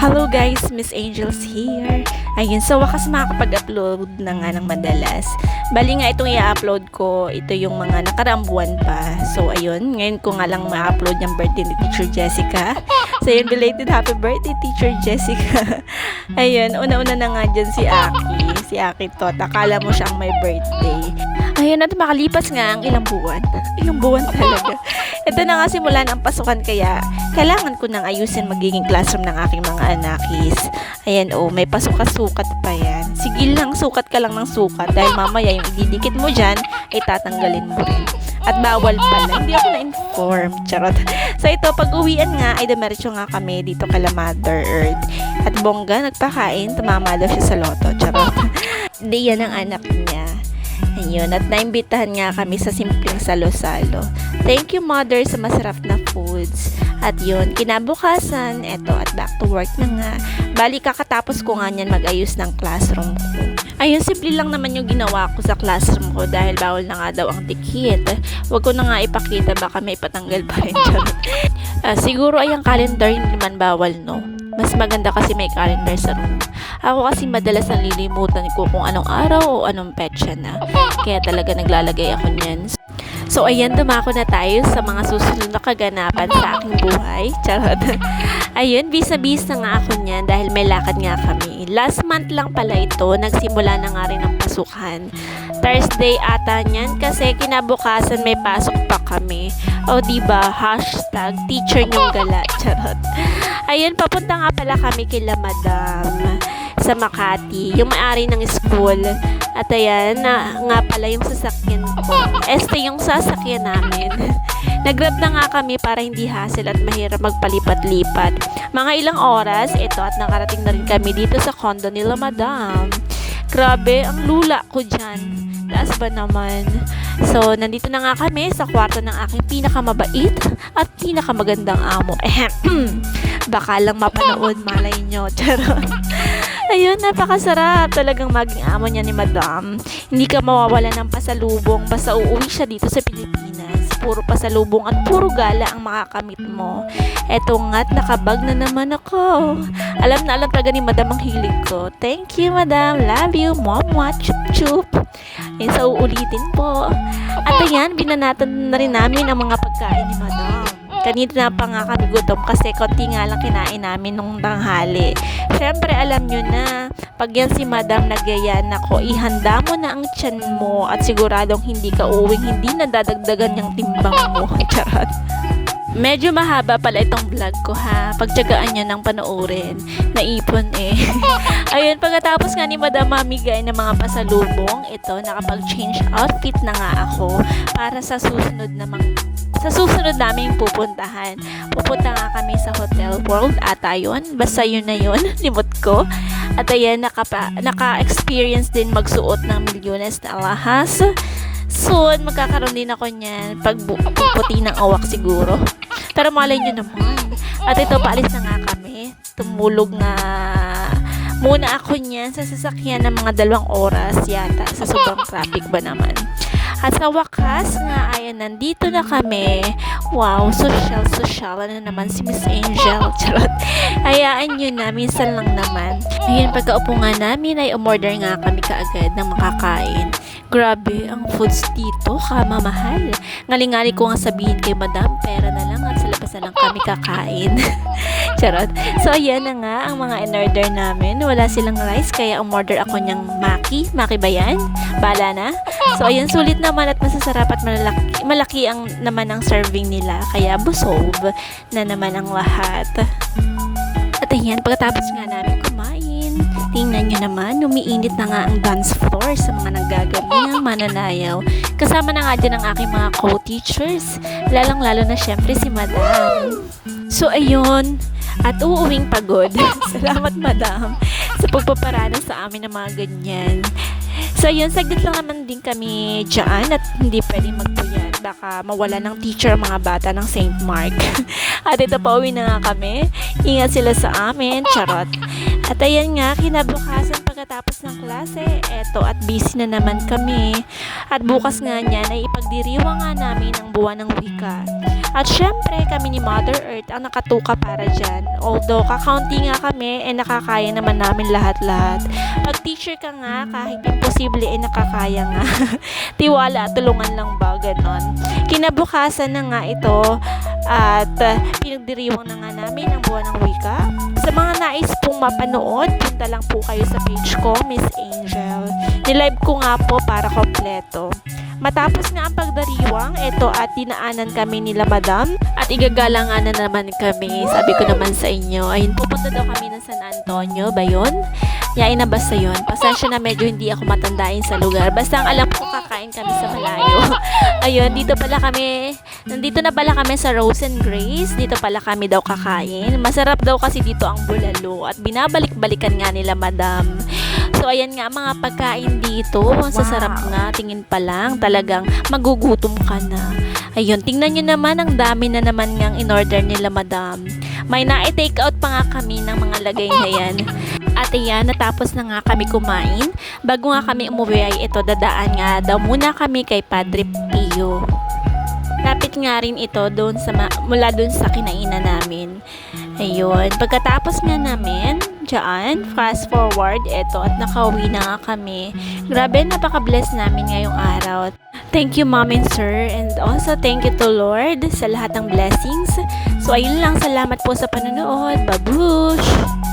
Hello guys, Miss Angels here. Ayun, sa wakas makakapag-upload na nga ng madalas. Bali nga itong i-upload ko, ito yung mga nakaraang buwan pa. So ayun, ngayon ko nga lang ma-upload yung birthday ni Teacher Jessica. So ayun, belated happy birthday Teacher Jessica. Ayun, una-una na nga dyan si Aki Tot. Akala mo siyang may birthday. Ayun, at makalipas nga ang ilang buwan. Ilang buwan talaga. Ito na nga simula ng pasukan, kaya kailangan ko nang ayusin magiging classroom ng aking mga anakis. Ayan, may pasok-sukat pa yan. Sige lang, sukat ka lang ng sukat dahil mamaya yung ididikit mo dyan ay tatanggalin mo rin. At bawal pala, hindi ako na-inform. Charot. So ito, pag-uwian nga ay dumiretso nga kami dito kala Mother Earth. At bongga, nagpakain, tumama daw siya sa loto. Charot. Hindi yan ang anak niya. Ayun, at naimbitahan nga kami sa simpleng salo-salo. Thank you, Mother, sa masarap na foods. At yun, kinabukasan, eto, at back to work na nga. Bali, kakatapos ko nga niyan mag-ayos ng classroom ko. Ayun, simple lang naman yung ginawa ko sa classroom ko dahil bawal na nga daw ang tikit. Huwag ko na nga ipakita, baka may patanggal pa rin. Siguro ay ang calendar hindi man bawal, no? Mas maganda kasi may calendar sa room. Ako kasi madalas nalilimutan ko kung anong araw o anong petsa na. Kaya talaga naglalagay ako niyan. So ayan, dumako na tayo sa mga susunod na kaganapan sa aking buhay. Charot. Ayun, bisa-bisa nga ako niyan dahil may lakad nga kami. Last month lang pala ito, nagsimula na nga rin ang pasukan. Thursday ata niyan kasi kinabukasan may pasok pa kami. O diba, hashtag teacher niyong gala. Charot. Ayun, papunta nga pala kami kila Madam sa Makati, yung may-ari ng school. At ayan, nga pala yung sasakyan ko. Este yung sasakyan namin. Nag-grab na nga kami para hindi hassle at mahirap magpalipat-lipat. Mga ilang oras, ito at nakarating na rin kami dito sa condo nila Madam. Grabe, ang lula ko dyan. Taas ba naman? So, nandito na nga kami sa kwarto ng aking pinakamabait at pinakamagandang amo. Baka lang mapanood, malay nyo. Charot. Ayun, napakasarap talagang maging amo niya ni Madam. Hindi ka mawawala ng pasalubong basta uuwi siya dito sa Pilipinas. Puro pasalubong at puro gala ang makakamit mo. Eto nga't nakabag na naman ako. Alam na alam talaga ni Madam ang hilig ko. Thank you, Madam. Love you. Mwah, chup chup. Ayun, sa uulitin po. At ayan, binanatan na rin namin ang mga pagkain ni Madam. Kanina pa nga kami gutom kasi konti nga lang kinain namin nung tanghali. Siyempre alam nyo na, pag yan si Madam nagyayan ako, ihanda mo na ang tiyan mo at siguradong hindi ka uwing hindi nadadagdagan yung timbang mo. Charot. Medyo mahaba pala itong vlog ko ha. Pagtyagaan nyo ng panoorin. Naipon eh. Ayun, pagkatapos nga ni Madam mamigay ng mga pasalubong, ito, nakapag-change outfit na nga ako para sa susunod namin pupuntahan. Pupunta nga kami sa Hotel World ata yun. Basta yun na yun. Limot ko. At ayan, naka-experience din magsuot ng milyones na alahas. Soon, magkakaroon din ako niyan pag puputi ng awak siguro. Pero malay nyo naman. At ito, paalis na nga kami. Tumulog nga muna ako niyan sa sasakyan ng mga 2 oras yata sa sobrang traffic ba naman. At sa wakas nga, ayan, nandito na kami. Wow, social na naman si Miss Angel. Charot. Hayaan nyo na, minsan lang naman. Ayun, pagkaupo nga namin ay umorder nga kami kaagad ng makakain. Grabe, ang foods dito, kamamahal. Ngalingali ko nga sabihin kay Madam, pera na lang at sa labas na lang kami kakain. Charot. So, ayan na nga ang mga in-order namin. Wala silang rice, kaya umorder ako niyang maki. Maki ba yan? Bala na. So, ayan, sulit naman at masasarap at malaki ang naman ang serving nila. Kaya busog na naman ang lahat. At ayan, pagkatapos nga namin kumain, tingnan nyo naman, umiinit na nga ang dance floor sa mga naggagaling mananayaw. Kasama na nga dyan ang aking mga co-teachers, lalong-lalo na syempre si Madam. So ayun, at uuwing pagod. Salamat Madam sa pagpaparana sa amin ng mga ganyan. So yun, saglit lang naman din kami dyan at hindi pwedeng magpuyat. Baka mawala ng teacher ang mga bata ng St. Mark. At ito, pauwi na nga kami. Ingat sila sa amin. Charot. At ayan nga, kinabukasan pagkatapos ng klase, eto at busy na naman kami. At bukas nga niyan ay ipagdiriwang nga namin ang buwan ng wika. At syempre kami ni Mother Earth ang nakatuka para dyan. Although kakaunti nga kami, nakakaya naman namin lahat-lahat. Pag teacher ka nga, kahit imposible nakakaya nga. Tiwala, tulungan lang ba, ganon. Kinabukasan na nga ito at pinagdiriwang na nga namin ang buwan ng wika. Sa mga nais pong mapanood, punta lang po kayo sa page ko, Miss Angel. Nilive ko nga po para kompleto. Matapos nga ang pagdiriwang, eto at dinaanan kami nila Madam at igagalangan na naman kami. Sabi ko naman sa inyo, ayun, pupunta daw kami ng San Antonio ba yun? Yain na basta yun. Pasensya na medyo hindi ako matandain sa lugar. Basta ang alam ko kakain kami sa malayo. Ayun, nandito na pala kami sa Rose and Grace. Dito pala kami daw kakain. Masarap daw kasi dito ang bulalo at binabalik-balikan nga nila Madam. So ayan nga mga pagkain dito. Ang sasarap nga, tingin pa lang. Talagang magugutom ka na. Ayun, tingnan nyo naman ang dami na naman ngang in-order nila Madam. May na-take out pa nga kami ng mga lagay na yan. At ayan, natapos na nga kami kumain. Bago nga kami umuwi ay ito, dadaan nga daw muna kami kay Padre Pio. Lapit nga rin ito mula doon sa kinainan namin. Ayun, pagkatapos nga namin, dyan, fast forward, ito, at nakauwi na nga kami. Grabe, napaka-bless namin ngayong araw. Thank you, Mom and Sir, and also thank you to Lord sa lahat ng blessings. So, ayun lang, salamat po sa panonood. Babush!